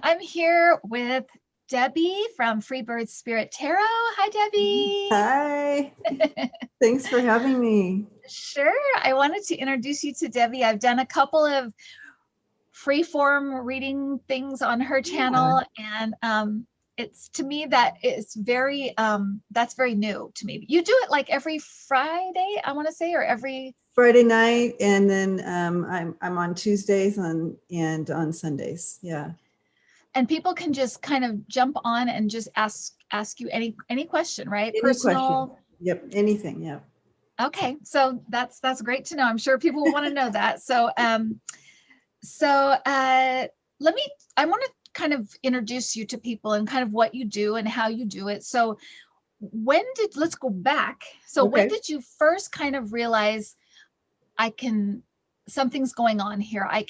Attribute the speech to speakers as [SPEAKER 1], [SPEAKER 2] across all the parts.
[SPEAKER 1] I'm here with Debbie from Freebird Spirit Tarot. Hi, Debbie.
[SPEAKER 2] Hi. Thanks for having me.
[SPEAKER 1] Sure. I wanted to introduce you to Debbie. I've done a couple of freeform reading things on her channel, and it's to me that it's very that's very new to me. You do it like every Friday, I want to say, or every
[SPEAKER 2] Friday night, and then I'm on Tuesdays and on Sundays. Yeah.
[SPEAKER 1] And people can just kind of jump on and just ask you any question, right?
[SPEAKER 2] Any
[SPEAKER 1] Personal.
[SPEAKER 2] question. Yep. Anything. Yep.
[SPEAKER 1] Okay, so that's great to know. I'm sure people will want to know that. So I want to kind of introduce you to people and kind of what you do and how you do it. So let's go back. So
[SPEAKER 2] Okay.
[SPEAKER 1] when did you first kind of realize something's going on here? I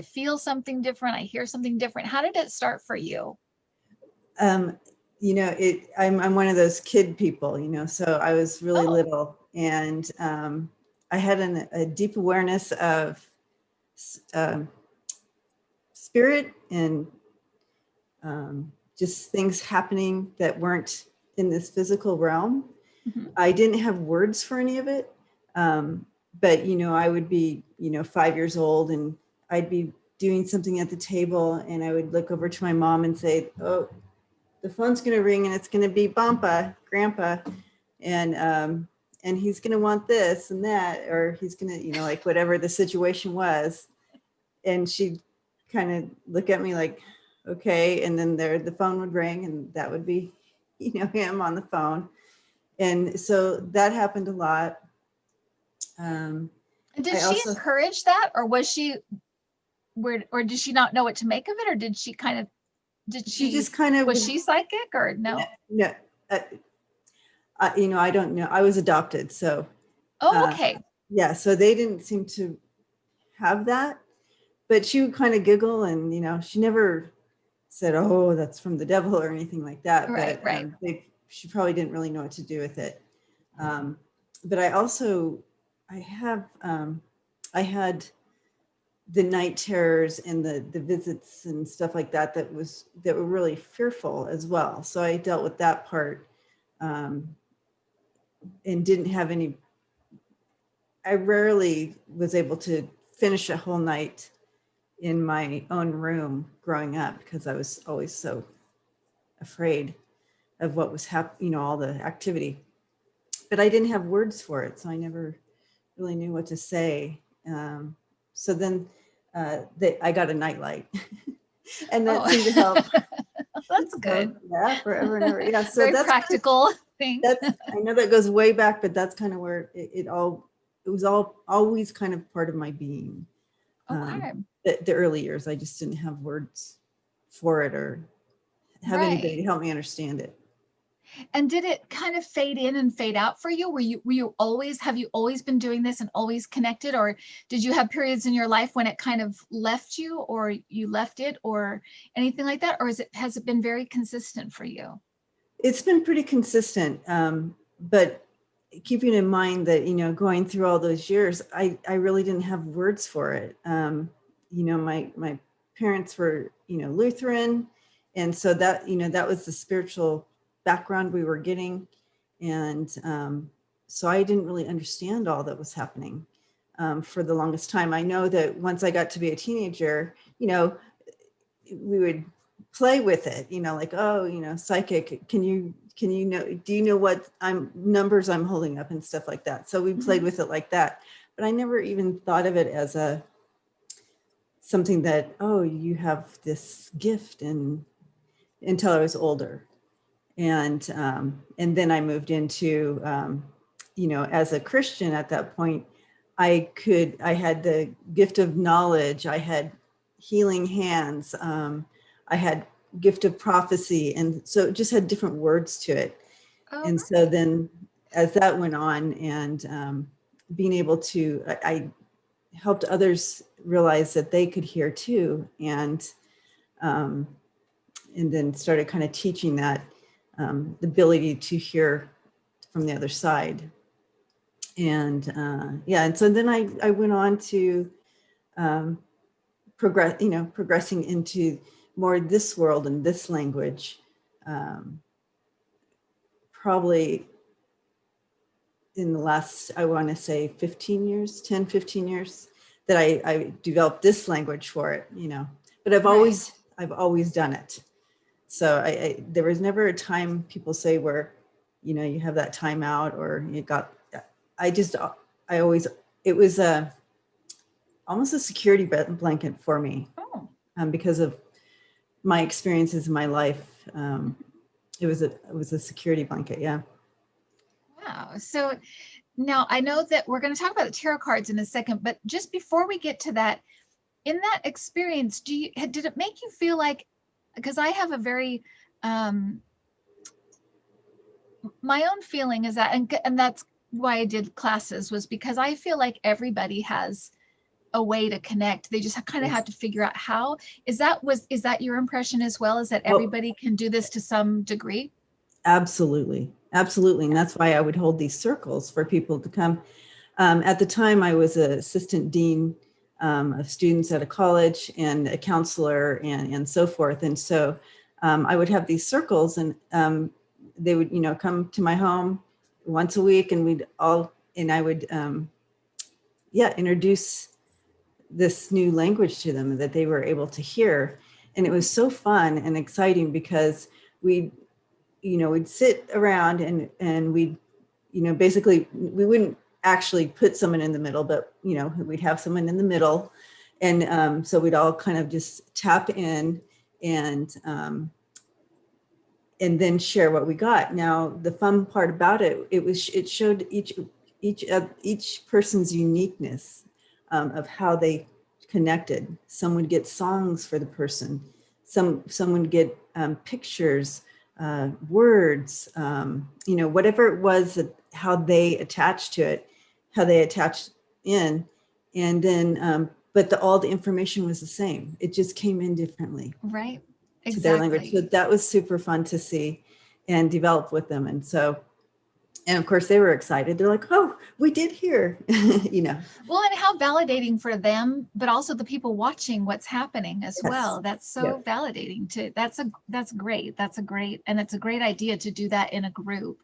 [SPEAKER 1] feel something different. I hear something different. How did it start for you?
[SPEAKER 2] I'm one of those kid people, so I was really little, and I had a deep awareness of spirit and just things happening that weren't in this physical realm. Mm-hmm. I didn't have words for any of it. But, I would be, 5 years old, and I'd be doing something at the table, and I would look over to my mom and say, "Oh, the phone's going to ring, and it's going to be Grandpa, and he's going to want this and that, or he's going to, like whatever the situation was." And she'd kind of look at me like, "Okay." And then the phone would ring, and that would be, him on the phone. And so that happened a lot.
[SPEAKER 1] Did she encourage that, or was she or did she not know what to make of it, or did she just kind of was she psychic, or no?
[SPEAKER 2] No, I don't know. I was adopted, so
[SPEAKER 1] okay.
[SPEAKER 2] Yeah, so they didn't seem to have that, but she would kind of giggle, and she never said, "Oh, that's from the devil," or anything like that.
[SPEAKER 1] Right,
[SPEAKER 2] but she probably didn't really know what to do with it. But I had the night terrors and the visits and stuff like that were really fearful as well. So I dealt with that part, and didn't have any. I rarely was able to finish a whole night in my own room growing up, because I was always so afraid of what was happening, all the activity. But I didn't have words for it, so I never really knew what to say. So then I got a nightlight, and that seemed to help.
[SPEAKER 1] That's good.
[SPEAKER 2] Yeah, forever and ever. Yeah, so
[SPEAKER 1] very that's practical thing.
[SPEAKER 2] I know that goes way back, but that's kind of where it was always kind of part of my being.
[SPEAKER 1] Okay.
[SPEAKER 2] The early years, I just didn't have words for it or have anybody to help me understand it.
[SPEAKER 1] And did it kind of fade in and fade out for you? Have you always been doing this and always connected, or did you have periods in your life when it kind of left you, or you left it, or anything like that? Or has it been very consistent for you?
[SPEAKER 2] It's been pretty consistent. But keeping in mind that, going through all those years, I really didn't have words for it. My parents were, Lutheran. And so that, that was the spiritual background we were getting. And so I didn't really understand all that was happening for the longest time. I know that once I got to be a teenager, we would play with it, like, "Oh, psychic, can you know, do you know what numbers I'm holding up and stuff like that?" So we played with it like that, but I never even thought of it as something that, "Oh, you have this gift," until I was older. And then I moved into, as a Christian at that point, I had the gift of knowledge. I had healing hands. I had gift of prophecy. And so it just had different words to it. And so then as that went on, and being able to, I helped others realize that they could hear too. And then started kind of teaching that, the ability to hear from the other side. And and so then I went on to progressing into more this world and this language, probably in the last, I want to say 15 years, 10, 15 years, that I developed this language for it, you know, but I've always done it. So there was never a time, people say, where, you know, you have that time out or you got, I always, it was almost a security blanket for me, because of my experiences in my life. It was a security blanket. Yeah.
[SPEAKER 1] Wow. So now I know that we're going to talk about the tarot cards in a second, but just before we get to that, in that experience, did it make you feel like, because I have a very, my own feeling is that, and that's why I did classes, was because I feel like everybody has a way to connect. They just kind of have to figure out how. Is that your impression as well, is that everybody can do this to some degree?
[SPEAKER 2] Absolutely. Absolutely. And that's why I would hold these circles for people to come. At the time, I was an assistant dean of students at a college and a counselor and so forth. And so I would have these circles, and they would, you know, come to my home once a week, and I would, introduce this new language to them that they were able to hear. And it was so fun and exciting because we'd sit around and we'd, you know, basically we wouldn't actually put someone in the middle, but, you know, we'd have someone in the middle. And so we'd all kind of just tap in and then share what we got. Now, the fun part about it showed each person's uniqueness of how they connected. Some would get songs for the person. Some would get pictures, words, you know, whatever it was, how they attached to it, how they attached in, and then, but all the information was the same. It just came in differently.
[SPEAKER 1] Right. Exactly.
[SPEAKER 2] To their language. So that was super fun to see and develop with them. And so, and of course they were excited. They're like, oh, we did hear, you know.
[SPEAKER 1] Well, and how validating for them, but also the people watching what's happening as well. That's so validating that's great. That's a great, and it's a great idea to do that in a group.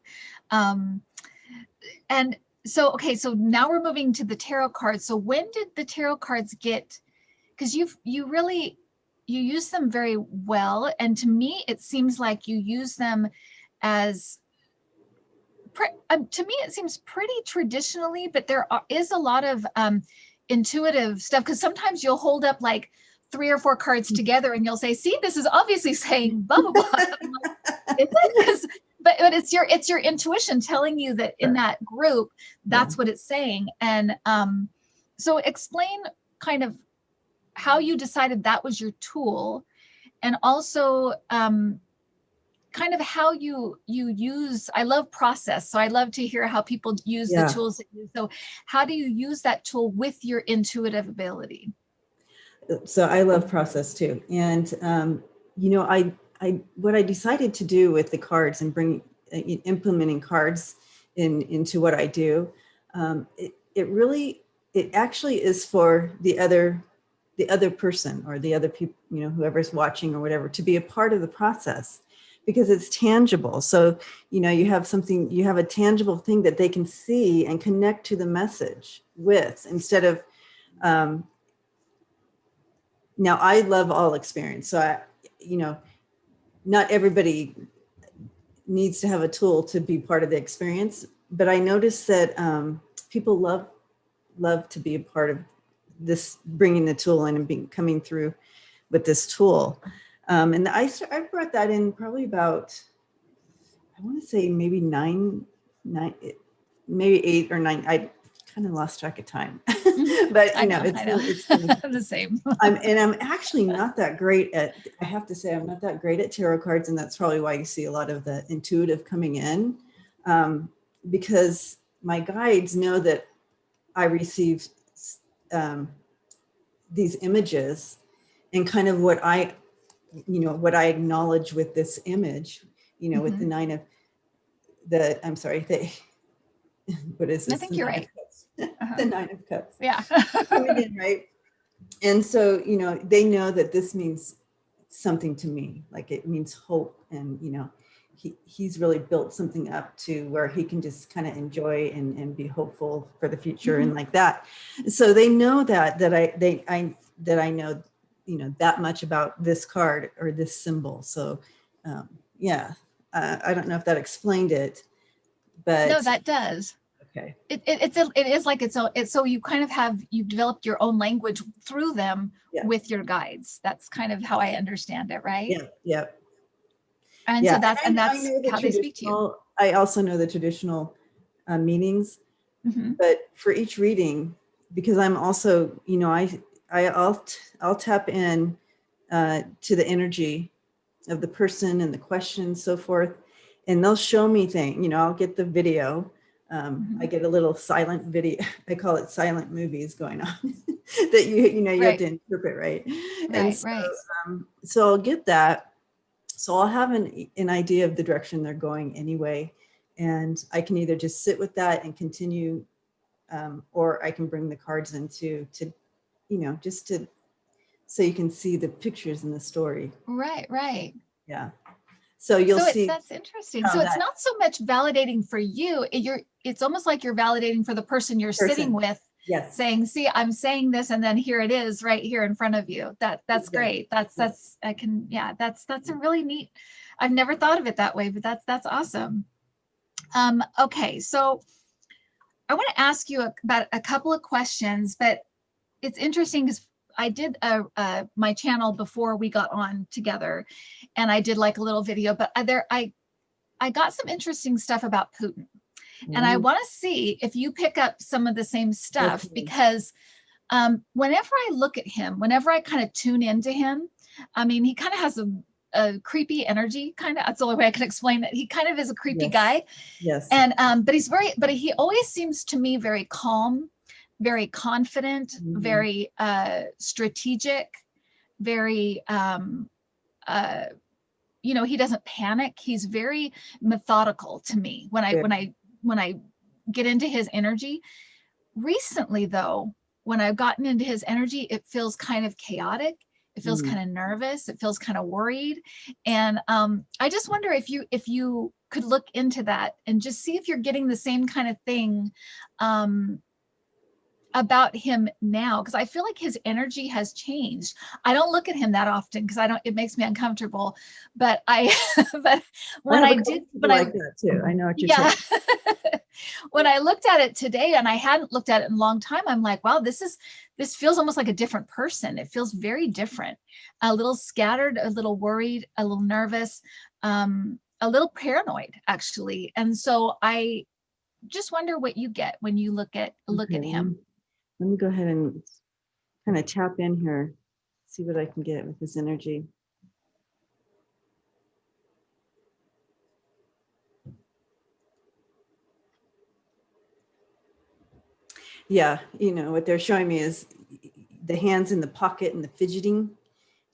[SPEAKER 1] And so, okay, so now we're moving to the tarot cards. So when did the tarot cards get, because you use them very well. And to me, it seems like you use them as, to me, it seems pretty traditionally, but there is a lot of intuitive stuff, because sometimes you'll hold up like 3 or 4 cards together and you'll say, see, this is obviously saying blah, blah, blah. Like, is it? But it's your intuition telling you that in that group, that's what it's saying. And so explain kind of how you decided that was your tool, and also kind of how you use, I love process. So I love to hear how people use the tools that you, so how do you use that tool with your intuitive ability?
[SPEAKER 2] So I love process too. And, you know, what I decided to do with the cards and implementing cards into what I do, it actually is for the other person or the other people, you know, whoever's watching or whatever, to be a part of the process, because it's tangible. So, you know, you have a tangible thing that they can see and connect to the message with, instead of, now I love all experience. So you know, not everybody needs to have a tool to be part of the experience, but I noticed that people love to be a part of this, bringing the tool in and coming through with this tool. And I brought that in probably about, I want to say maybe maybe 8 or 9. I kind of lost track of time, but you know, it's
[SPEAKER 1] the same.
[SPEAKER 2] I'm actually not that great at, I have to say, I'm not that great at tarot cards. And that's probably why you see a lot of the intuitive coming in, because my guides know that I receive these images, and kind of what I acknowledge with this image, you know, with the what is this?
[SPEAKER 1] I think you're right.
[SPEAKER 2] The 9 of Cups.
[SPEAKER 1] Yeah.
[SPEAKER 2] Coming in, right? And so, you know, they know that this means something to me. Like it means hope, and he's really built something up to where he can just kind of enjoy and be hopeful for the future and like that. So they know that I know, that much about this card or this symbol. So yeah, I don't know if that explained it, but
[SPEAKER 1] No, that does.
[SPEAKER 2] okay.
[SPEAKER 1] It is like it's so you kind of you've developed your own language through them with your guides. That's kind of how I understand it, right?
[SPEAKER 2] Yeah.
[SPEAKER 1] And
[SPEAKER 2] Yeah,
[SPEAKER 1] so that's
[SPEAKER 2] I know the
[SPEAKER 1] how they speak to you.
[SPEAKER 2] traditional. I also know the traditional meanings, but for each reading, because I'm also, I'll tap in to the energy of the person and the question, so forth, and they'll show me things. I'll get the video. I get a little silent video. I call it silent movies going on that you have to interpret, right? And so, so I'll get that. So I'll have an idea of the direction they're going anyway. And I can either just sit with that and continue, or I can bring the cards in to just to, so you can see the pictures in the story.
[SPEAKER 1] Right.
[SPEAKER 2] Yeah. So you'll see.
[SPEAKER 1] That's interesting. So it's not so much validating for you. It's almost like you're validating for the person you're sitting with.
[SPEAKER 2] Yes.
[SPEAKER 1] Saying, see, I'm saying this, and then here it is right here in front of you. That's great. That's a really neat. I've never thought of it that way, but that's awesome. Okay, so I want to ask you about a couple of questions, but it's interesting because I did my channel before we got on together, and I did like a little video, but I got some interesting stuff about Putin. And I want to see if you pick up some of the same stuff, because whenever I look at him, whenever I kind of tune into him, I mean, he kind of has a creepy energy, kind of. That's the only way I can explain it. He kind of is a creepy guy.
[SPEAKER 2] Yes.
[SPEAKER 1] And but he always seems to me very calm, very confident, very strategic, very he doesn't panic. He's very methodical to me when I get into his energy. Recently, though, when I've gotten into his energy, it feels kind of chaotic. It feels kind of nervous. It feels kind of worried. And I just wonder if you could look into that and just see if you're getting the same kind of thing about him now, because I feel like his energy has changed. I don't look at him that often because it makes me uncomfortable. But but when I did, but
[SPEAKER 2] like that too. I know what you're saying.
[SPEAKER 1] When I looked at it today, and I hadn't looked at it in a long time, I'm like, wow, this feels almost like a different person. It feels very different, a little scattered, a little worried, a little nervous, a little paranoid, actually. And so I just wonder what you get when you look at him.
[SPEAKER 2] Let me go ahead and kind of tap in here, see what I can get with his energy. Yeah, what they're showing me is the hands in the pocket and the fidgeting.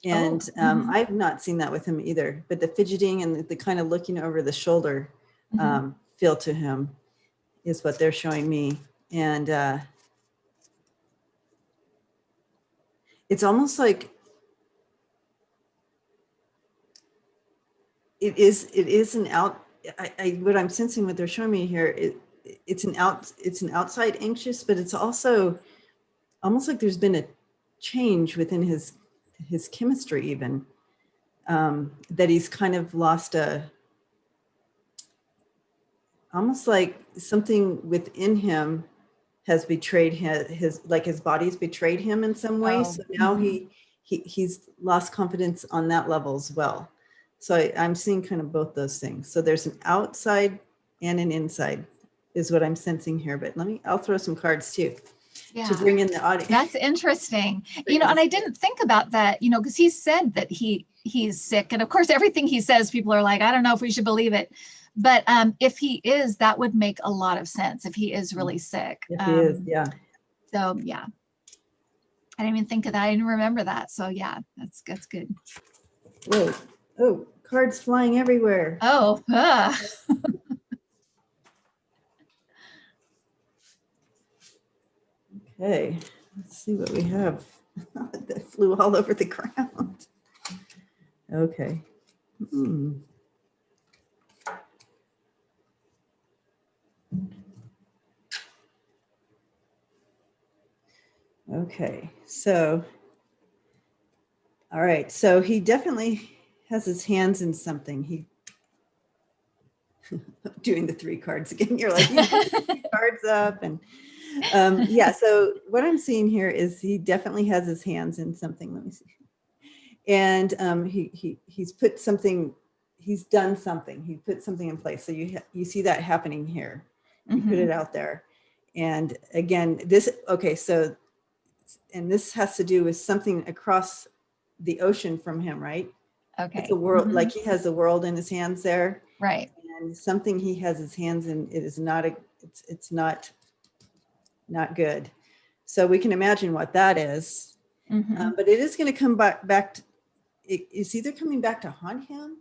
[SPEAKER 2] And I've not seen that with him either, but the fidgeting and the kind of looking over the shoulder feel to him is what they're showing me. And it's almost like it is an out. What I'm sensing, what they're showing me here, it's an outside anxious, but it's also almost like there's been a change within his chemistry, even that he's kind of lost almost like something within him has betrayed his body's betrayed him in some way. So now he's lost confidence on that level as well. So I'm seeing kind of both those things. So there's an outside and an inside is what I'm sensing here. But I'll throw some cards too to bring in the audience.
[SPEAKER 1] That's interesting. And I didn't think about that, because he said that he's sick. And of course, everything he says, people are like, I don't know if we should believe it. But if he is, that would make a lot of sense if he is really sick.
[SPEAKER 2] If he is, yeah.
[SPEAKER 1] So, yeah. I didn't even think of that. I didn't remember that. So, yeah, that's good.
[SPEAKER 2] Whoa. Oh, cards flying everywhere.
[SPEAKER 1] Oh,
[SPEAKER 2] Okay, let's see what we have. That flew all over the ground. Okay. Hmm. Okay, so, all right, so he definitely has his hands in something. He doing the 3 cards again. You're like, you put the 3 cards up, and yeah. So what I'm seeing here is he definitely has his hands in something. Let me see. And he's put something. He's done something. He put something in place. So you see that happening here. You put it out there, and again, this. Okay, so. And this has to do with something across the ocean from him, right?
[SPEAKER 1] Okay.
[SPEAKER 2] It's a world, like he has the world in his hands there.
[SPEAKER 1] Right.
[SPEAKER 2] And something he has his hands in, it is not it's not good. So we can imagine what that is. But it is going to come back to, it's either coming back to haunt him,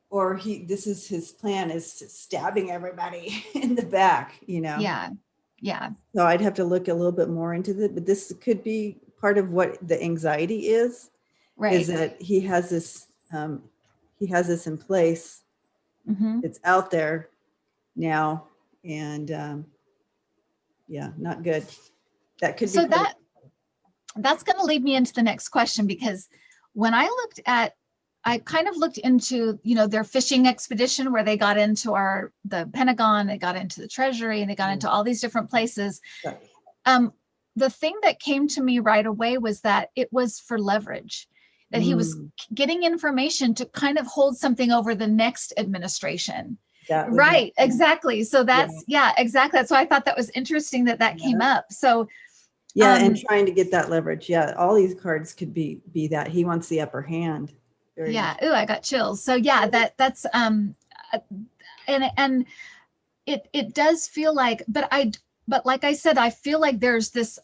[SPEAKER 2] or this is his plan, is stabbing everybody in the back, you know?
[SPEAKER 1] Yeah. Yeah.
[SPEAKER 2] So I'd have to look a little bit more into it, but this could be part of what the anxiety is.
[SPEAKER 1] Right.
[SPEAKER 2] Is that he has this in place. It's out there now, and yeah, not good. That could be.
[SPEAKER 1] So that's going to lead me into the next question, because when I kind of looked into, their fishing expedition where they got into the Pentagon, they got into the Treasury, and they got into all these different places. Right. The thing that came to me right away was that it was for leverage, that he was getting information to kind of hold something over the next administration. Right. Exactly. So that's, exactly. That's why I thought that was interesting that came up. So
[SPEAKER 2] yeah, and trying to get that leverage. Yeah, all these cards could be that he wants the upper hand.
[SPEAKER 1] Very Ooh, I got chills. So yeah, that's and it does feel like, but like I said, I feel like there's this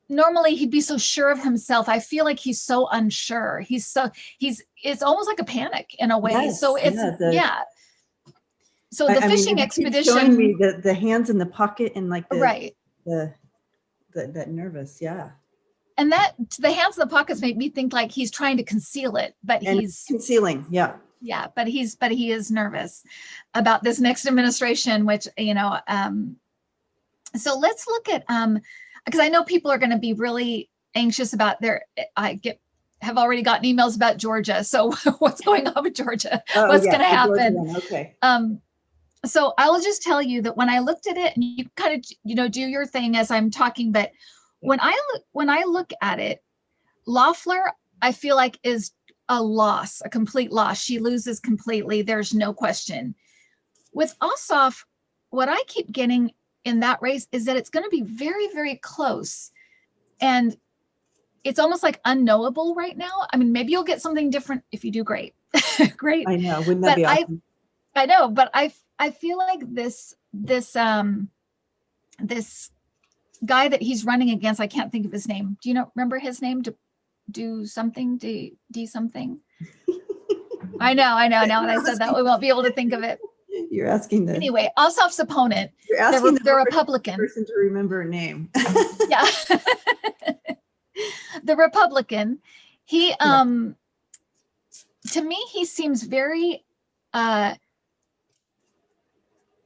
[SPEAKER 1] normally he'd be so sure of himself. I feel like he's so unsure. It's almost like a panic in a way. Yes, so it's So the fishing expedition,
[SPEAKER 2] showing me the hands in the pocket and like
[SPEAKER 1] right.
[SPEAKER 2] That nervous, yeah.
[SPEAKER 1] And the hands in the pockets make me think like he's trying to conceal it, but he's
[SPEAKER 2] concealing, yeah.
[SPEAKER 1] Yeah, but he is nervous about this next administration, which, so let's look at, because I know people are going to be really anxious about have already gotten emails about Georgia. So what's going on with Georgia? What's going to happen? Okay. So I'll just tell you that when I looked at it, and you kind of, do your thing as I'm talking, but when I look at it, Loeffler, I feel like is a complete loss. She loses completely. There's no question. With Ossoff, what I keep getting in that race is that it's going to be very, very close. And it's almost like unknowable right now. I mean, maybe you'll get something different if you do great. Great.
[SPEAKER 2] I know. Wouldn't that be awesome?
[SPEAKER 1] I know, but I feel like this guy that he's running against, I can't think of his name. Do you remember his name? Do something. I know. Now that I said that, we won't be able to think of it.
[SPEAKER 2] You're asking
[SPEAKER 1] anyway, Ossoff's opponent.
[SPEAKER 2] You're asking
[SPEAKER 1] the Republican
[SPEAKER 2] person to remember a name.
[SPEAKER 1] Yeah. The Republican. He to me, he seems very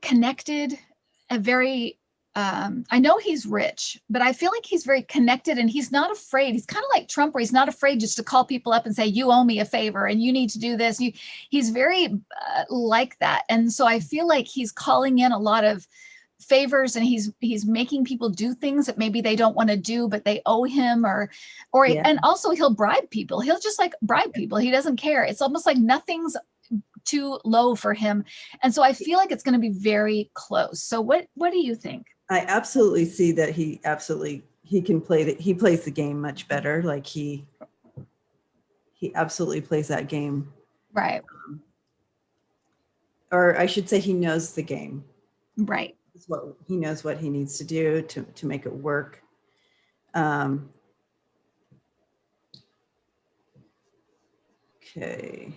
[SPEAKER 1] connected, very I know he's rich, but I feel like he's very connected, and he's not afraid. He's kind of like Trump, where he's not afraid just to call people up and say, you owe me a favor and you need to do this. He's very like that. And so I feel like he's calling in a lot of favors, and he's making people do things that maybe they don't want to do, but they owe him, and also he'll bribe people. He'll just like bribe people. He doesn't care. It's almost like nothing's too low for him. And so I feel like it's going to be very close. So what do you think?
[SPEAKER 2] I absolutely see that he can play he plays the game much better. Like he absolutely plays that game.
[SPEAKER 1] Right.
[SPEAKER 2] Or I should say he knows the game.
[SPEAKER 1] Right.
[SPEAKER 2] He knows what he needs to do to make it work. Okay.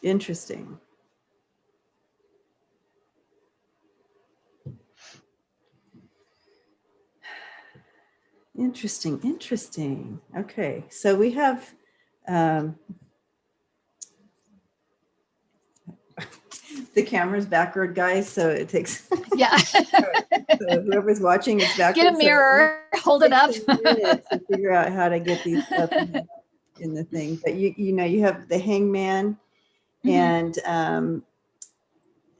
[SPEAKER 2] Interesting. Interesting, interesting. Okay, so we have the camera's backward, guys, so it takes
[SPEAKER 1] Yeah.
[SPEAKER 2] so whoever's watching, it's backward.
[SPEAKER 1] Get a mirror, hold it up.
[SPEAKER 2] Takes a minute to figure out how to get these up in the thing. But you know, you have the Hangman and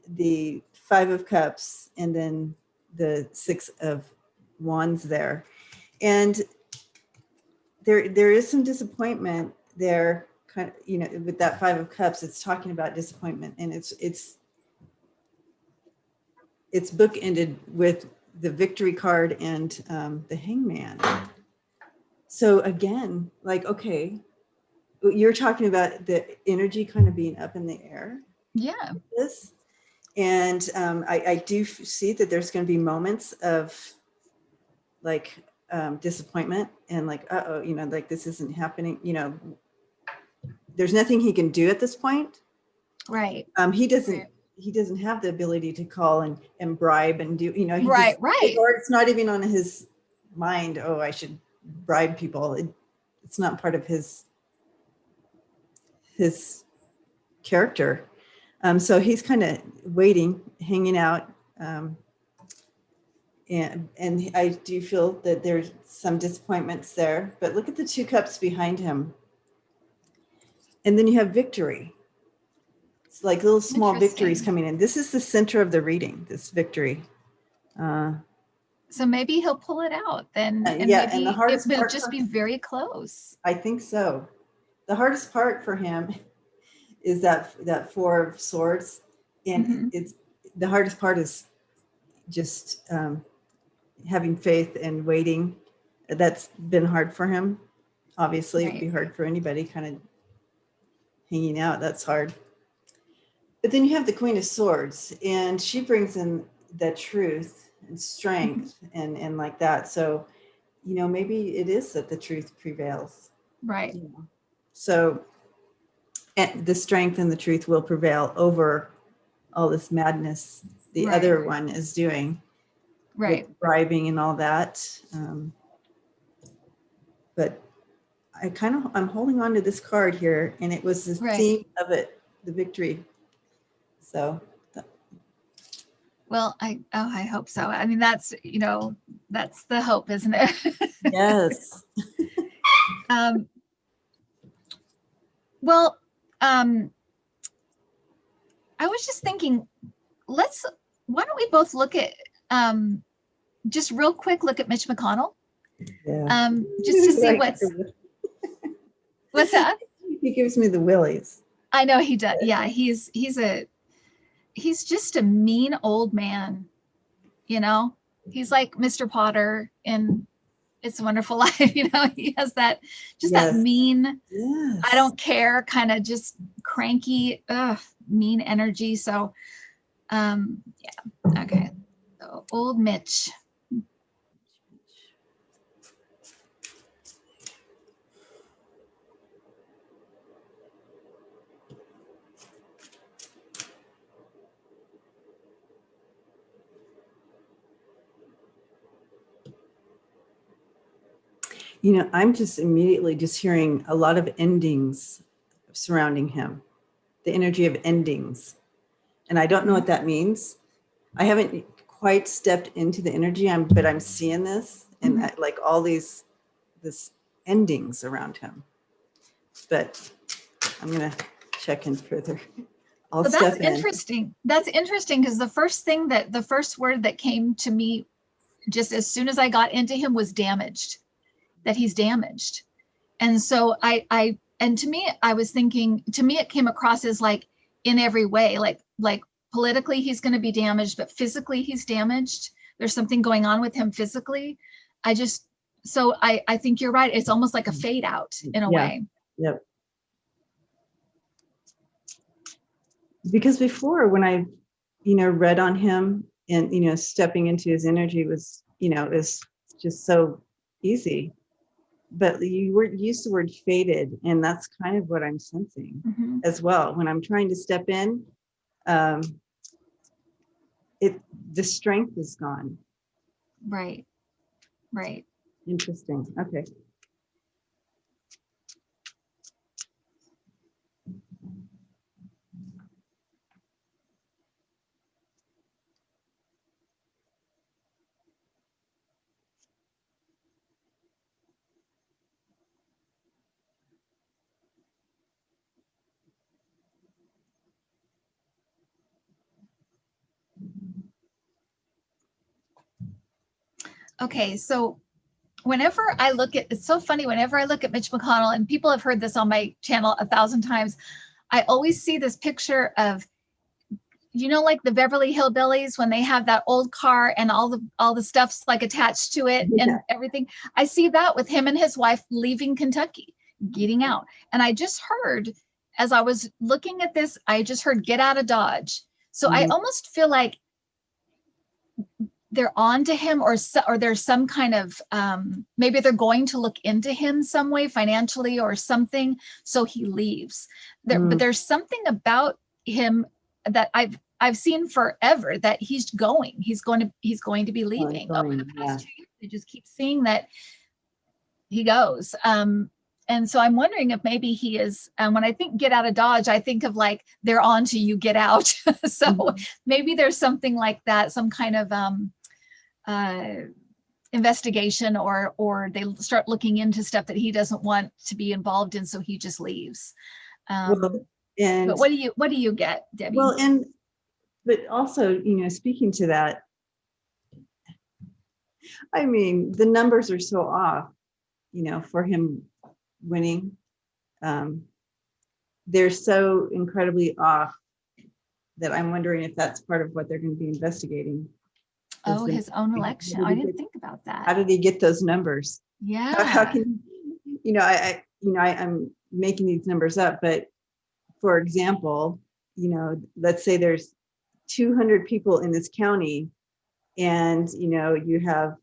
[SPEAKER 2] the Five of Cups, and then the Six of Wands there. And there is some disappointment there, kind of, you know, with that Five of Cups. It's talking about disappointment, and it's bookended with the Victory card and the Hangman. So again, like, okay, you're talking about the energy kind of being up in the air.
[SPEAKER 1] Yeah.
[SPEAKER 2] This, and I do see that there's going to be moments of like disappointment and like, uh-oh, you know, like this isn't happening, you know, there's nothing he can do at this point.
[SPEAKER 1] Right.
[SPEAKER 2] He doesn't have the ability to call and bribe and do, you know, he
[SPEAKER 1] Right.
[SPEAKER 2] or it's not even on his mind, oh, I should bribe people. It's not part of his character. So he's kind of waiting, hanging out. And I do feel that there's some disappointments there, but look at the Two Cups behind him. And then you have Victory. It's like little small victories coming in. This is the center of the reading, this Victory.
[SPEAKER 1] So maybe he'll pull it out then. And
[SPEAKER 2] yeah,
[SPEAKER 1] maybe
[SPEAKER 2] and the hardest
[SPEAKER 1] it will
[SPEAKER 2] part
[SPEAKER 1] just be very close.
[SPEAKER 2] I think so. The hardest part for him is that Four of Swords. And it's the hardest part is just having faith and waiting. That's been hard for him. Obviously, it'd be hard for anybody kind of hanging out. That's hard. But then you have the Queen of Swords, and she brings in the truth and strength and like that. So, you know, maybe it is that the truth prevails.
[SPEAKER 1] Right.
[SPEAKER 2] You know? So, and the strength and the truth will prevail over all this madness the other one is doing. Right. With bribing and all that. But I'm holding on to this card here, and it was the theme of it, the Victory. So.
[SPEAKER 1] Well, I hope so. I mean, that's, you know, that's the hope, isn't it?
[SPEAKER 2] Yes.
[SPEAKER 1] Well, I was just thinking, why don't we both look at, just real quick, look at Mitch McConnell.
[SPEAKER 2] Yeah.
[SPEAKER 1] Just to see what's that?
[SPEAKER 2] He gives me the willies.
[SPEAKER 1] I know he does. Yeah, he's just a mean old man, you know. He's like Mr. Potter in It's a Wonderful Life, you know. He has that that mean, I don't care, kind of just cranky, mean energy. So yeah, okay. So old Mitch.
[SPEAKER 2] You know, I'm just immediately just hearing a lot of endings surrounding him, the energy of endings. And I don't know what that means. I haven't quite stepped into the energy, but I'm seeing this and like all this endings around him. But I'm going to check in further.
[SPEAKER 1] But that's interesting. That's interesting because the first word that came to me just as soon as I got into him was damaged. That he's damaged. And so and to me, I was thinking, to me, it came across as like in every way, like politically, he's going to be damaged, but physically he's damaged. There's something going on with him physically. I think you're right. It's almost like a fade out in a way.
[SPEAKER 2] Yep. Because before, when I, read on him and, stepping into his energy was, is just so easy. But you used the word faded, and that's kind of what I'm sensing as well. When I'm trying to step in, the strength is gone.
[SPEAKER 1] Right.
[SPEAKER 2] Interesting. Okay.
[SPEAKER 1] Okay, so whenever I look at, it's so funny, whenever I look at Mitch McConnell, and people have heard this on my channel 1,000 times, I always see this picture of, you know, like the Beverly Hillbillies when they have that old car and all the stuff's like attached to it and everything. I see that with him and his wife leaving Kentucky, getting out. And I just heard, as I was looking at this, I just heard get out of Dodge. So I almost feel like they're on to him, or there's some kind of maybe they're going to look into him some way financially or something, so he leaves there. But there's something about him that I've seen forever, that he's going to be leaving. Over the past 2 years, I just keep seeing that he goes. And so I'm wondering if maybe he is, when I think get out of Dodge, I think of like, they're on to you, get out. So maybe there's something like that, some kind of investigation, or they start looking into stuff that he doesn't want to be involved in, so he just leaves. But what do you get, Debbie?
[SPEAKER 2] Well, but also, you know, speaking to that, I mean, the numbers are so off, you know, for him winning. They're so incredibly off that I'm wondering if that's part of what they're going to be investigating.
[SPEAKER 1] Oh, his own election. I didn't think about that.
[SPEAKER 2] How did he get those numbers?
[SPEAKER 1] Yeah.
[SPEAKER 2] How can, you know, I'm making these numbers up, but for example, you know, let's say there's 200 people in this county, and, you know, you have,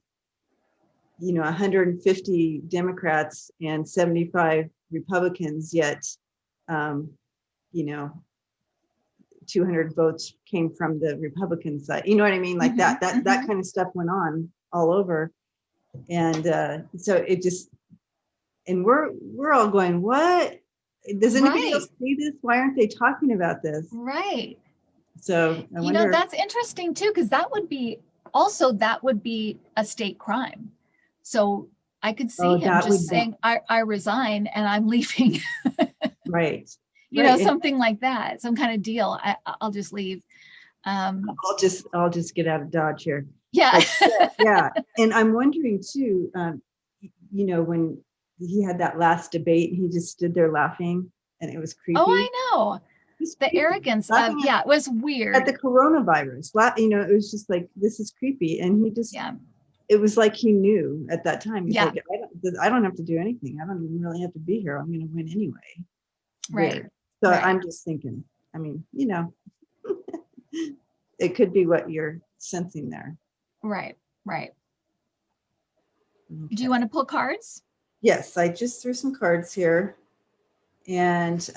[SPEAKER 2] you know, 150 Democrats and 75 Republicans, yet, you know, 200 votes came from the Republican side. You know what I mean? Like that kind of stuff went on all over. And so it just, and we're all going, what? Does anybody else see this? Why aren't they talking about this?
[SPEAKER 1] Right.
[SPEAKER 2] So I wonder,
[SPEAKER 1] you know, that's interesting too, because that would be a state crime. So I could see him just saying, I resign and I'm leaving.
[SPEAKER 2] Right.
[SPEAKER 1] You know, something like that, some kind of deal. I'll just leave.
[SPEAKER 2] I'll just get out of Dodge here.
[SPEAKER 1] Yeah.
[SPEAKER 2] Yeah. And I'm wondering too, you know, when he had that last debate, he just stood there laughing, and it was creepy.
[SPEAKER 1] Oh, I know. The arrogance of, it was weird.
[SPEAKER 2] At the coronavirus, you know, it was just like, this is creepy. And he just, it was like he knew at that time. He's like, I don't have to do anything. I don't even really have to be here. I'm going to win anyway.
[SPEAKER 1] Right.
[SPEAKER 2] So I'm just thinking, I mean, you know, it could be what you're sensing there.
[SPEAKER 1] Right. Right. Okay. Do you want to pull cards?
[SPEAKER 2] Yes, I just threw some cards here. And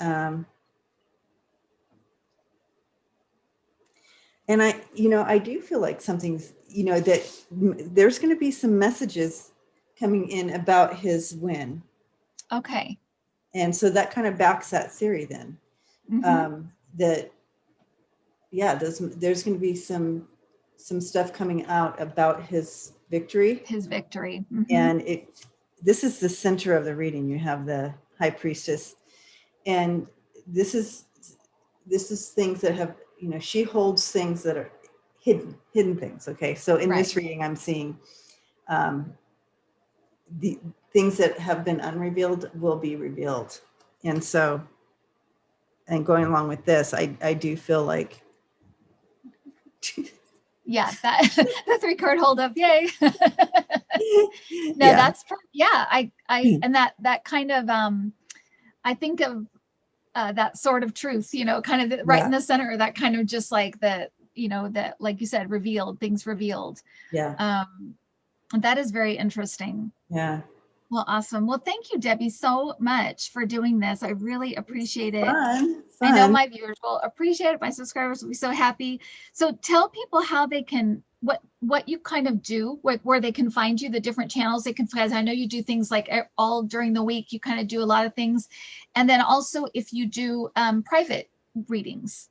[SPEAKER 2] I, you know, I do feel like something's, you know, that there's going to be some messages coming in about his win.
[SPEAKER 1] Okay.
[SPEAKER 2] And so that kind of backs that theory then. That, yeah, there's going to be some stuff coming out about his victory. And this is the center of the reading. You have the high priestess, and this is things that have, you know, she holds things that are hidden things. Okay. So in this reading, I'm seeing the things that have been unrevealed will be revealed. And so, and going along with this, I do feel like,
[SPEAKER 1] yeah, that the 3-card hold up, yay. No, that's I and that kind of I think of that sort of truth, you know, kind of right in the center, that kind of just like the, you know, that, like you said, things revealed. That is very interesting.
[SPEAKER 2] Yeah.
[SPEAKER 1] Well, awesome. Well, thank you, Debbie, so much for doing this. I really appreciate it.
[SPEAKER 2] Fun.
[SPEAKER 1] I know my viewers will appreciate it. My subscribers will be so happy. So tell people how they can what you kind of do, where they can find you, the different channels they can find. I know you do things like all during the week, you kind of do a lot of things. And then also if you do private readings.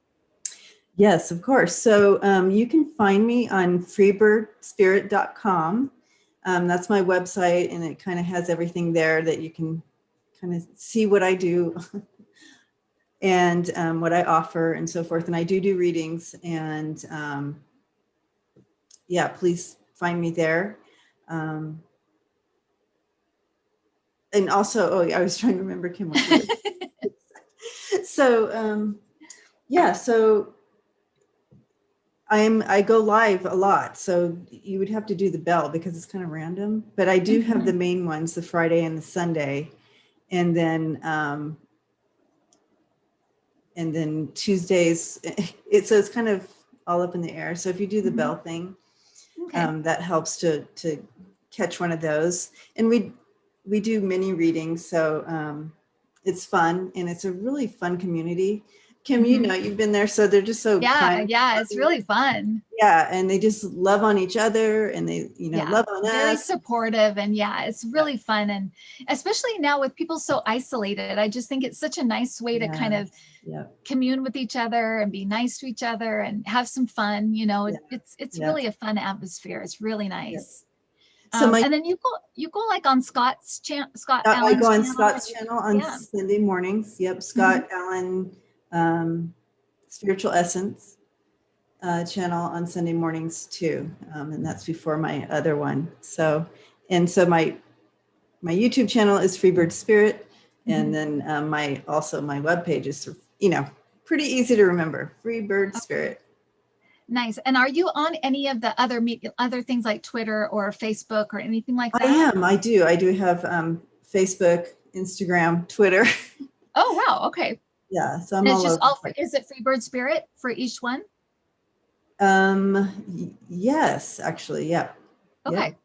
[SPEAKER 2] Yes, of course. So you can find me on freebirdspirit.com. That's my website, and it kind of has everything there that you can kind of see what I do and what I offer and so forth. And I do readings, and yeah, please find me there. And also, oh, I was trying to remember, Kim. So yeah, so I go live a lot, so you would have to do the bell because it's kind of random, but I do have the main ones, the Friday and the Sunday, and then Tuesdays, so it's kind of all up in the air. So if you do the bell thing, that helps to catch one of those. And we do mini readings, so it's fun, and it's a really fun community. Kim, you know, you've been there, so they're just so kind.
[SPEAKER 1] Yeah, it's really fun.
[SPEAKER 2] Yeah, and they just love on each other, and they, love on us.
[SPEAKER 1] Very supportive, and yeah, it's really fun. And especially now with people so isolated, I just think it's such a nice way to kind of commune with each other and be nice to each other and have some fun. It's really a fun atmosphere. It's really nice. So and then you go like on Scott's channel.
[SPEAKER 2] I go on Scott's channel on Sunday mornings. Yep, Scott Allen, Spiritual Essence channel on Sunday mornings too, and that's before my other one. So my YouTube channel is Freebird Spirit, and then my webpage is pretty easy to remember, Freebird Spirit.
[SPEAKER 1] Nice. And are you on any of the other things like Twitter or Facebook or anything like that?
[SPEAKER 2] I am. I do have Facebook, Instagram, Twitter.
[SPEAKER 1] Oh wow. Okay.
[SPEAKER 2] Yeah. So I'm all over.
[SPEAKER 1] Is it Freebird Spirit for each one?
[SPEAKER 2] Yes, actually. Yeah.
[SPEAKER 1] Okay. Yep.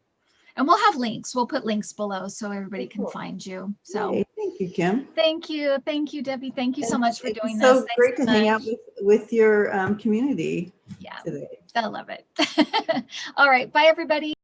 [SPEAKER 1] And we'll have links. We'll put links below so everybody can find you. So
[SPEAKER 2] thank you, Kim.
[SPEAKER 1] Thank you, Debbie. Thank you so much for doing this.
[SPEAKER 2] So great to hang out with your community.
[SPEAKER 1] Yeah,
[SPEAKER 2] today.
[SPEAKER 1] I love it. All right. Bye, everybody.